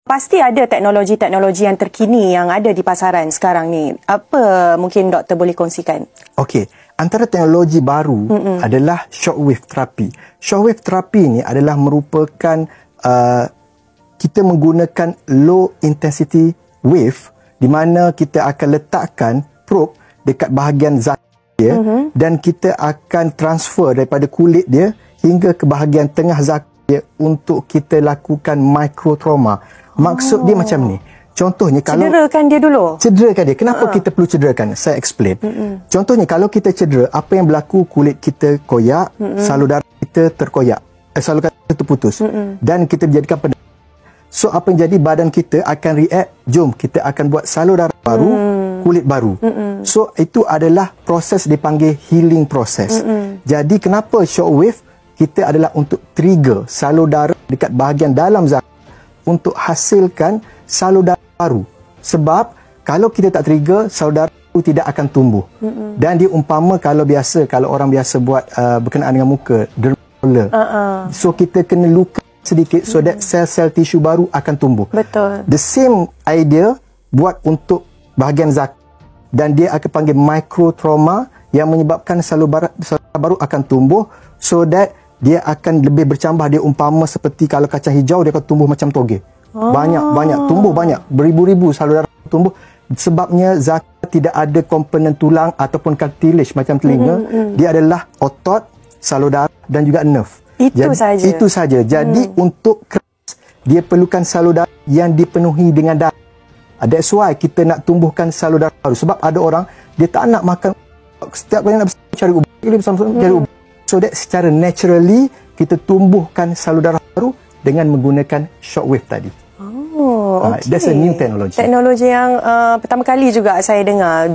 Pasti ada teknologi-teknologi yang terkini yang ada di pasaran sekarang ni. Apa mungkin doktor boleh kongsikan? Okey, antara teknologi baru adalah shockwave therapy. Shockwave therapy ni adalah merupakan kita menggunakan low intensity wave di mana kita akan letakkan probe dekat bahagian zat dia dan kita akan transfer daripada kulit dia hingga ke bahagian tengah zat dia untuk kita lakukan microtrauma. Maksud dia macam ni. Contohnya kalau cederakan dia dulu. Cederakan dia. Kenapa kita perlu cederakan? Saya explain. Contohnya kalau kita cedera, apa yang berlaku? Kulit kita koyak, salur darah kita terkoyak. Salur darah kita terputus. Dan kita menjadikan pendarahan. So apa yang jadi, badan kita akan react, jom kita akan buat salur darah baru, kulit baru. So itu adalah proses dipanggil healing process. Jadi kenapa shockwave? Kita adalah untuk trigger salur darah dekat bahagian dalam zat untuk hasilkan salur darah baru. Sebab kalau kita tak trigger, salur darah itu tidak akan tumbuh. Dan dia umpama kalau orang biasa buat berkenaan dengan muka, dermal. So kita kena luka sedikit so that sel-sel tisu baru akan tumbuh. Betul. The same idea buat untuk bahagian zat, dan dia akan panggil microtrauma yang menyebabkan salur baru akan tumbuh so that dia akan lebih bercambah. Dia umpama seperti kalau kacang hijau, dia akan tumbuh macam toge. Banyak, tumbuh banyak. Beribu-ribu salur darah tumbuh. Sebabnya zakat tidak ada komponen tulang ataupun cartilage macam telinga. Dia adalah otot, salur darah dan juga nerve. Itu saja. Jadi untuk keras, dia perlukan salur darah yang dipenuhi dengan darah. That's why kita nak tumbuhkan salur darah baru. Sebab ada orang, dia tak nak makan. Setiap kali nak cari ubat, cari ubat. So that secara naturally kita tumbuhkan salur darah baru dengan menggunakan shockwave tadi. Oh, okay. That's a new technology. Teknologi yang pertama kali juga saya dengar.